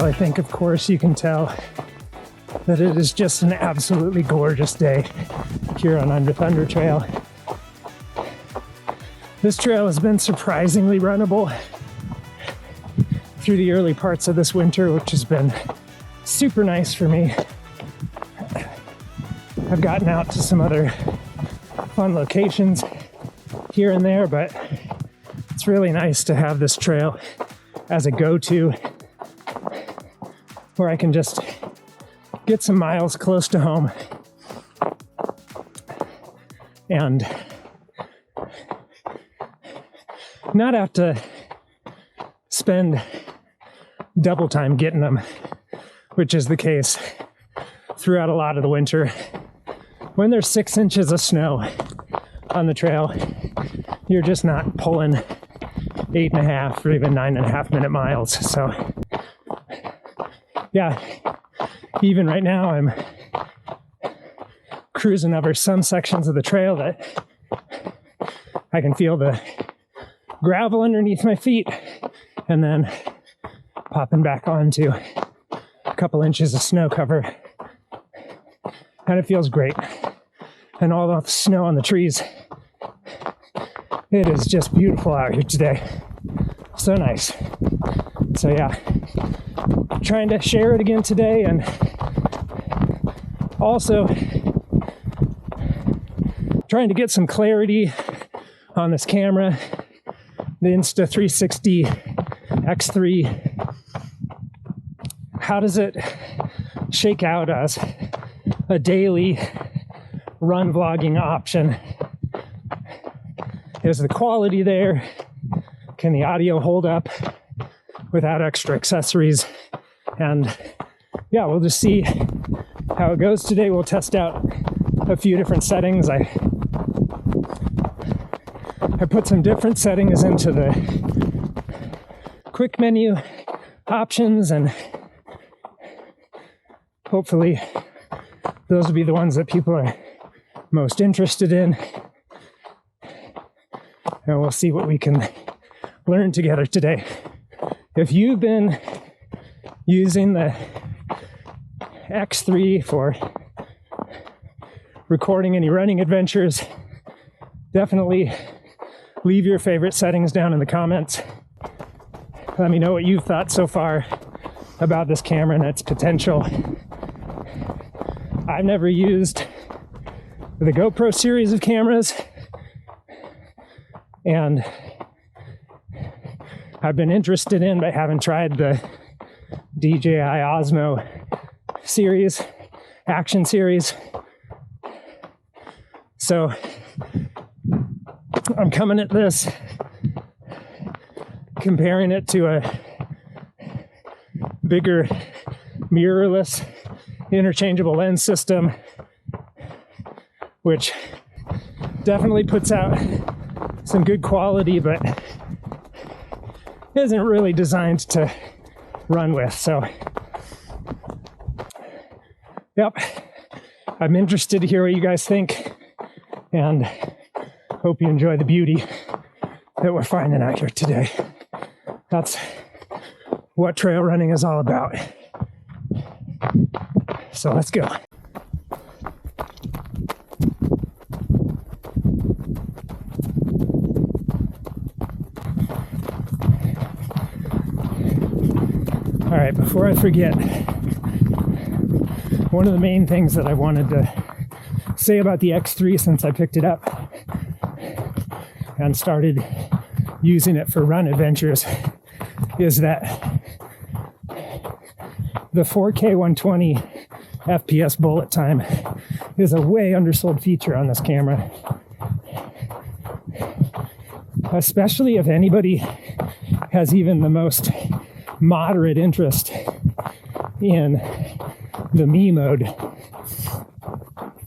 I think, of course, you can tell that it is just an absolutely gorgeous day here on Under Thunder Trail. This trail has been surprisingly runnable through the early parts of this winter, which has been super nice for me. I've gotten out to some other fun locations here and there, but it's really nice to have this trail as a go-to where I can just get some miles close to home and not have to spend double time getting them, which is the case throughout a lot of the winter. When there's 6 inches of snow on the trail, you're just not pulling 8.5 or even 9.5 minute miles. So yeah, even right now I'm cruising over some sections of the trail that I can feel the gravel underneath my feet, and then popping back onto a couple inches of snow cover, and it feels great. And all the snow on the trees, it is just beautiful out here today. So nice. So yeah, trying to share it again today, and also trying to get some clarity on this camera, the Insta 360 X3. How does it shake out as a daily run vlogging option? Is the quality there? Can the audio hold up without extra accessories? And yeah, we'll just see how it goes today. We'll test out a few different settings. I put some different settings into the quick menu options, and hopefully those will be the ones that people are most interested in. And we'll see what we can learn together today. If you've been using the X3 for recording any running adventures, definitely leave your favorite settings down in the comments. Let me know what you've thought so far about this camera and its potential. I've never used the GoPro series of cameras, and I've been interested in, but haven't tried the DJI Osmo series, action series. So I'm coming at this, comparing it to a bigger mirrorless interchangeable lens system, which definitely puts out some good quality, but isn't really designed to run with. So yep, I'm interested to hear what you guys think, and hope you enjoy the beauty that we're finding out here today. That's what trail running is all about. So let's go. All right, before I forget, one of the main things that I wanted to say about the X3 since I picked it up and started using it for run adventures is that the 4K 120 FPS bullet time is a way undersold feature on this camera, especially if anybody has even the most moderate interest in the me mode,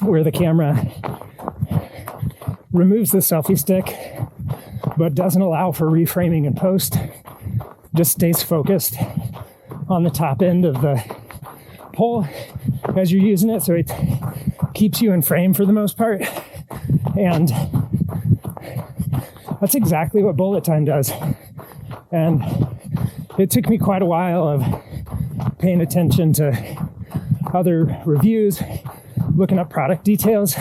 where the camera removes the selfie stick but doesn't allow for reframing in post, just stays focused on the top end of the pole as you're using it, so it keeps you in frame for the most part. And that's exactly what bullet time does. And it took me quite a while of paying attention to other reviews, looking up product details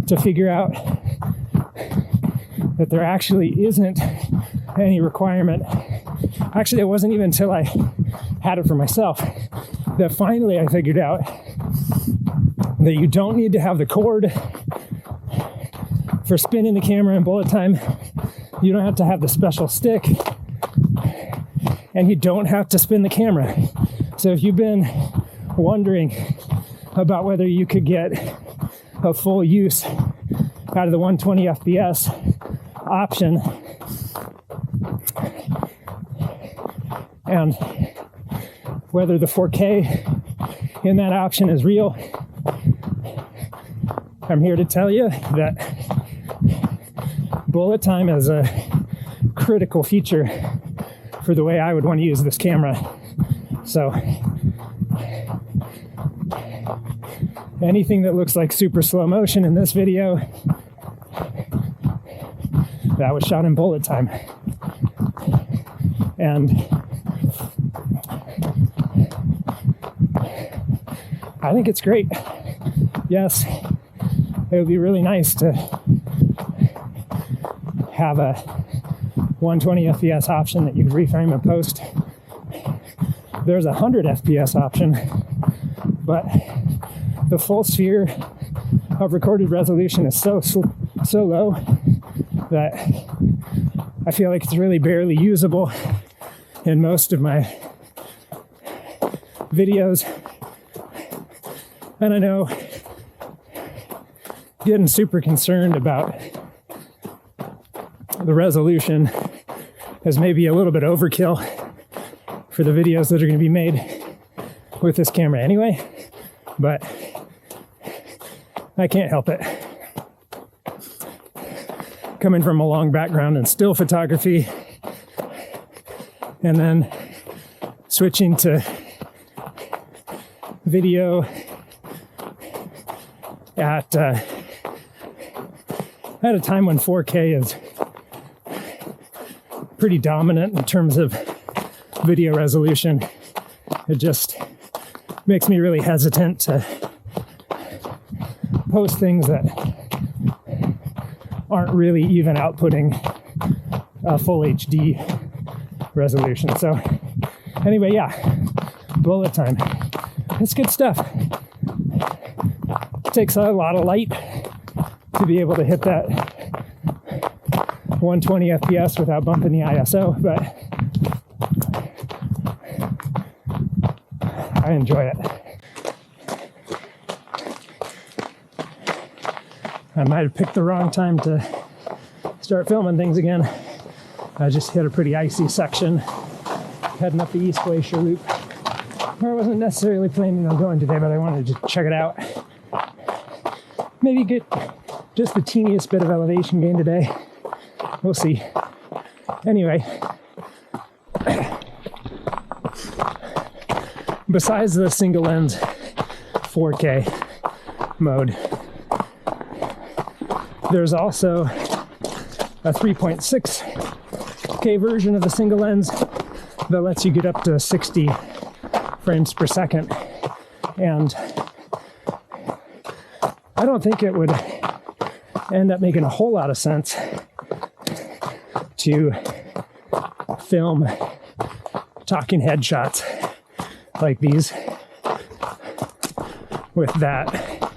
to figure out that there actually isn't any requirement. Actually, it wasn't even until I had it for myself that finally I figured out that you don't need to have the cord for spinning the camera in bullet time. You don't have to have the special stick, and you don't have to spin the camera. So if you've been wondering about whether you could get a full use out of the 120 FPS option, and whether the 4K in that option is real, I'm here to tell you that bullet time is a critical feature for the way I would want to use this camera. So anything that looks like super slow motion in this video, that was shot in bullet time. And I think it's great. Yes, it would be really nice to have a 120 FPS option that you could reframe and post. There's a 100 FPS option, but the full sphere of recorded resolution is so low that I feel like it's really barely usable in most of my videos. And I know getting super concerned about the resolution is maybe a little bit overkill for the videos that are going to be made with this camera anyway, but I can't help it. Coming from a long background in still photography and then switching to video at a time when 4K is pretty dominant in terms of video resolution, it just makes me really hesitant to post things that aren't really even outputting a full HD resolution. So anyway, yeah, bullet time. It's good stuff. It takes a lot of light to be able to hit that 120 FPS without bumping the ISO, but I enjoy it. I might have picked the wrong time to start filming things again. I just hit a pretty icy section heading up the East Glacier Loop, where I wasn't necessarily planning on going today, but I wanted to check it out. Maybe get just the teeniest bit of elevation gain today. We'll see. Anyway, besides the single lens 4K mode, there's also a 3.6K version of the single lens that lets you get up to 60 frames per second. And I don't think it would end up making a whole lot of sense to film talking head shots like these with that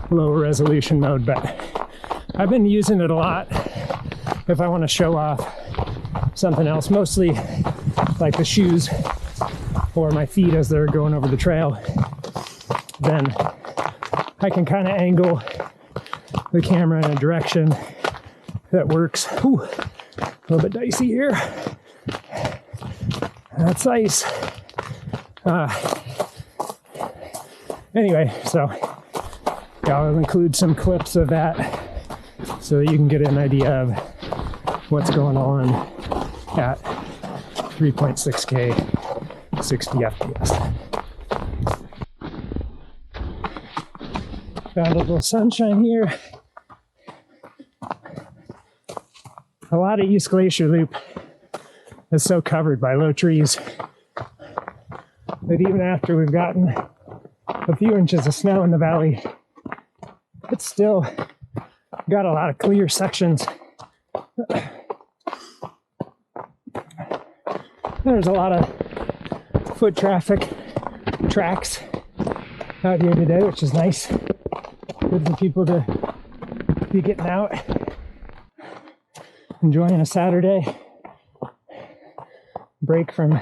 lower resolution mode, but I've been using it a lot if I want to show off something else, mostly like the shoes or my feet as they're going over the trail. Then I can kind of angle the camera in a direction that works. Ooh, a little bit dicey here. That's ice. Anyway, so yeah, I'll include some clips of that so that you can get an idea of what's going on at 3.6K, 60 FPS. Found a little sunshine here. A lot of East Glacier Loop is so covered by low trees that even after we've gotten a few inches of snow in the valley, it's still got a lot of clear sections. There's a lot of foot traffic tracks out here today, which is nice. Good for people to be getting out, enjoying a Saturday break from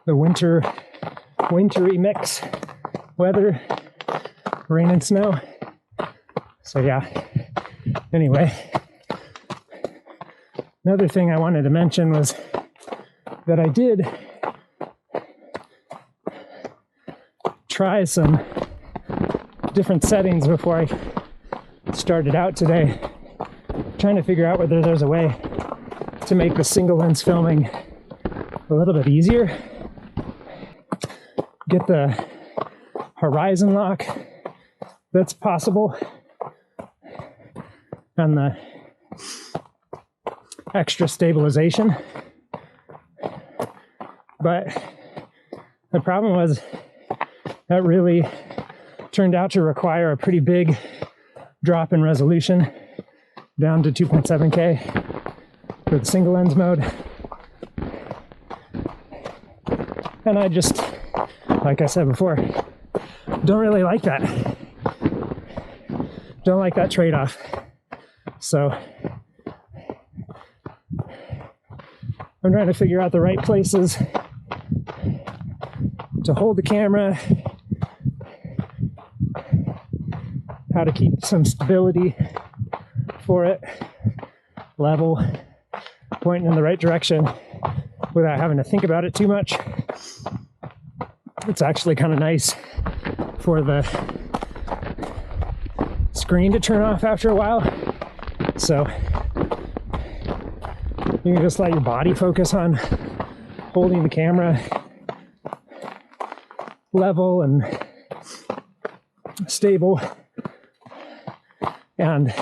the wintry mix weather, rain and snow. So yeah, anyway, another thing I wanted to mention was that I did try some different settings before I started out today, trying to figure out whether there's a way to make the single lens filming a little bit easier. Get the horizon lock that's possible and the extra stabilization. But the problem was that really turned out to require a pretty big drop in resolution down to 2.7K for the single lens mode. And I just, like I said before, don't really like that. Don't like that trade-off. So I'm trying to figure out the right places to hold the camera, how to keep some stability for it, level, pointing in the right direction without having to think about it too much. It's actually kind of nice for the screen to turn off after a while. So you can just let your body focus on holding the camera level and stable. And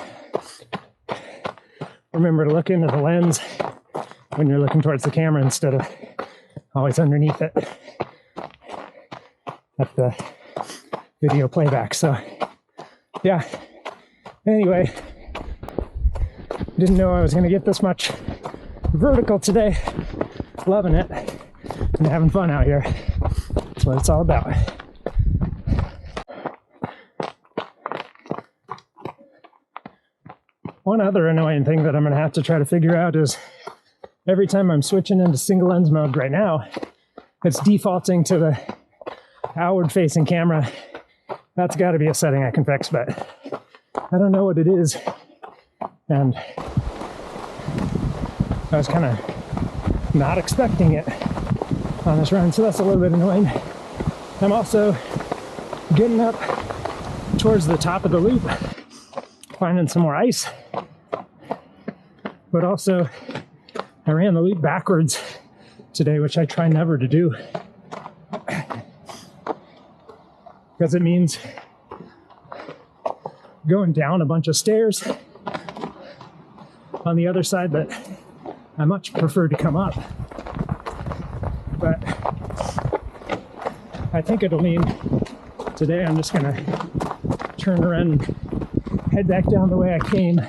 remember to look into the lens when you're looking towards the camera instead of always underneath it at the video playback. So yeah, anyway, didn't know I was going to get this much vertical today. Loving it and having fun out here. That's what it's all about. One other annoying thing that I'm going to have to try to figure out is every time I'm switching into single lens mode right now, it's defaulting to the outward facing camera. That's got to be a setting I can fix, but I don't know what it is. And I was kind of not expecting it on this run, so that's a little bit annoying. I'm also getting up towards the top of the loop, finding some more ice, but also I ran the loop backwards today, which I try never to do because it means going down a bunch of stairs on the other side that I much prefer to come up. But I think it'll mean today I'm just gonna turn around and head back down the way I came.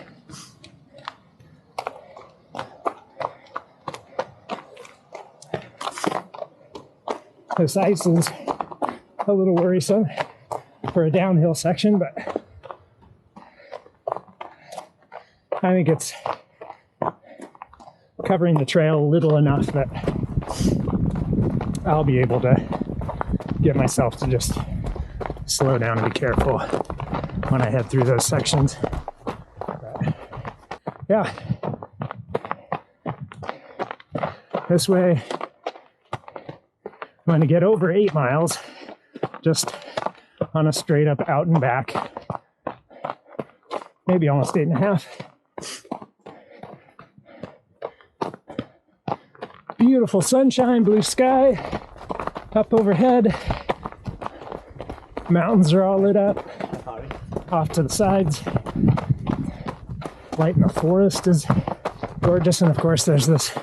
This ice is a little worrisome for a downhill section, but I think it's covering the trail little enough that I'll be able to get myself to just slow down and be careful when I head through those sections. But yeah, this way I'm going to get over 8 miles just on a straight up out and back, maybe almost 8.5. Beautiful sunshine, blue sky up overhead. Mountains are all lit up off to the sides. Light in the forest is gorgeous, and of course there's this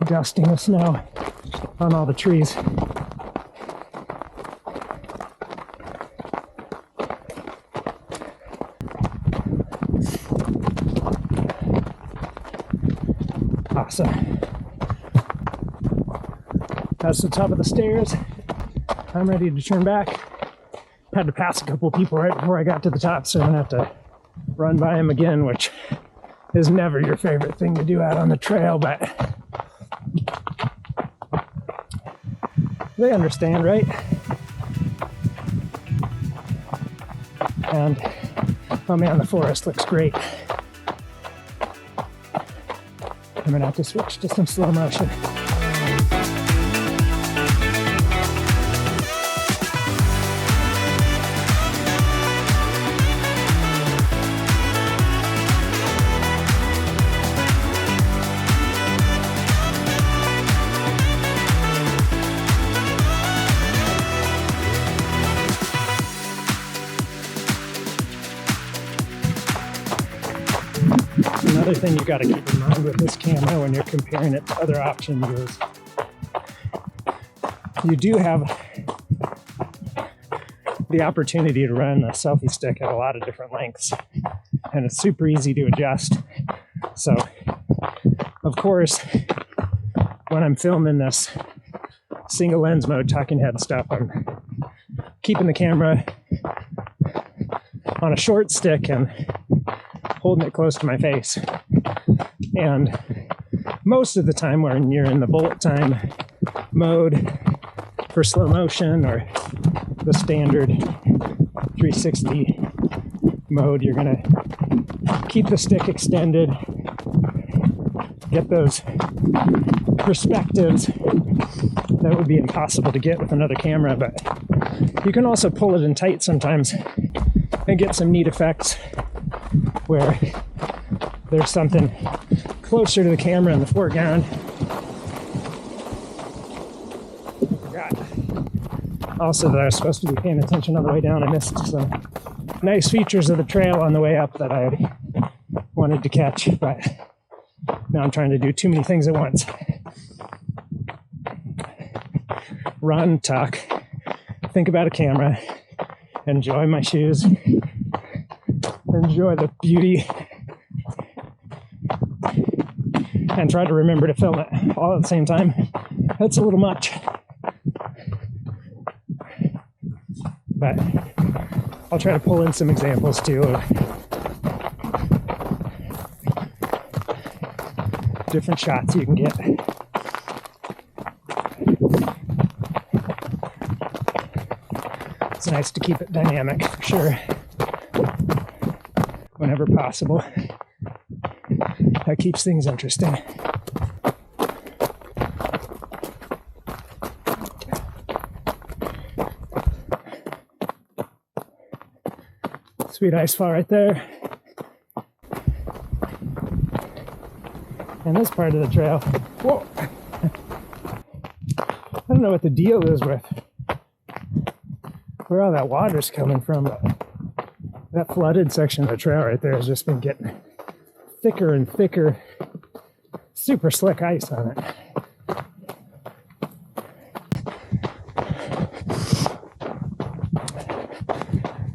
dusting of snow on all the trees. awesome. That's the top of the stairs. I'm ready to turn back. Had to pass a couple people right before I got to the top, so I'm gonna have to run by them again, which is never your favorite thing to do out on the trail, but they understand, right? And oh man, the forest looks great. I'm gonna have to switch to some slow motion. Another thing you got to keep in mind with this camera when you're comparing it to other options is you do have the opportunity to run a selfie stick at a lot of different lengths, and it's super easy to adjust. So, of course, when I'm filming this single lens mode talking head stuff, I'm keeping the camera on a short stick and holding it close to my face. And most of the time when you're in the bullet time mode for slow motion or the standard 360 mode, you're gonna keep the stick extended, get those perspectives that would be impossible to get with another camera, but you can also pull it in tight sometimes and get some neat effects where there's something closer to the camera in the foreground. I forgot also that I was supposed to be paying attention on the way down. I missed some nice features of the trail on the way up that I wanted to catch, but now I'm trying to do too many things at once. Run, tuck, think about a camera, enjoy my shoes, enjoy the beauty, and try to remember to film it all at the same time. That's a little much, but I'll try to pull in some examples too of different shots you can get. It's nice to keep it dynamic for sure, whenever possible. That keeps things interesting. Sweet ice fall right there. And this part of the trail, whoa! I don't know what the deal is with where all that water's coming from, but that flooded section of the trail right there has just been getting thicker and thicker, super slick ice on it.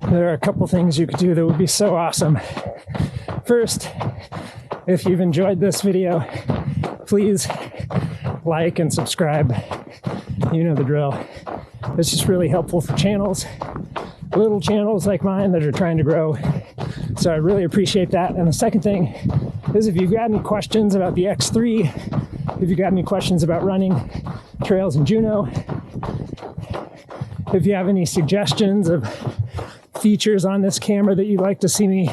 There are a couple things you could do that would be so awesome. First, if you've enjoyed this video, please like and subscribe. You know the drill. It's just really helpful for channels, little channels like mine that are trying to grow. So I really appreciate that. And the second thing is, if you've got any questions about the X3, if you've got any questions about running trails in Juneau, if you have any suggestions of features on this camera that you'd like to see me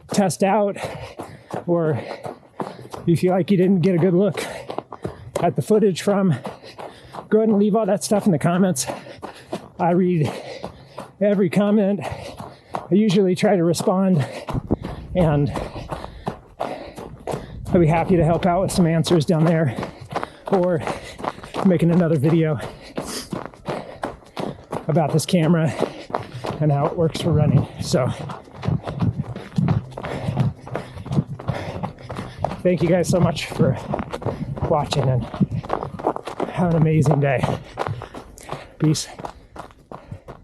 test out, or if you feel like you didn't get a good look at the footage from, go ahead and leave all that stuff in the comments. I read every comment. I usually try to respond, and I'll be happy to help out with some answers down there, or making another video about this camera and how it works for running. So thank you guys so much for watching, and have an amazing day. Peace.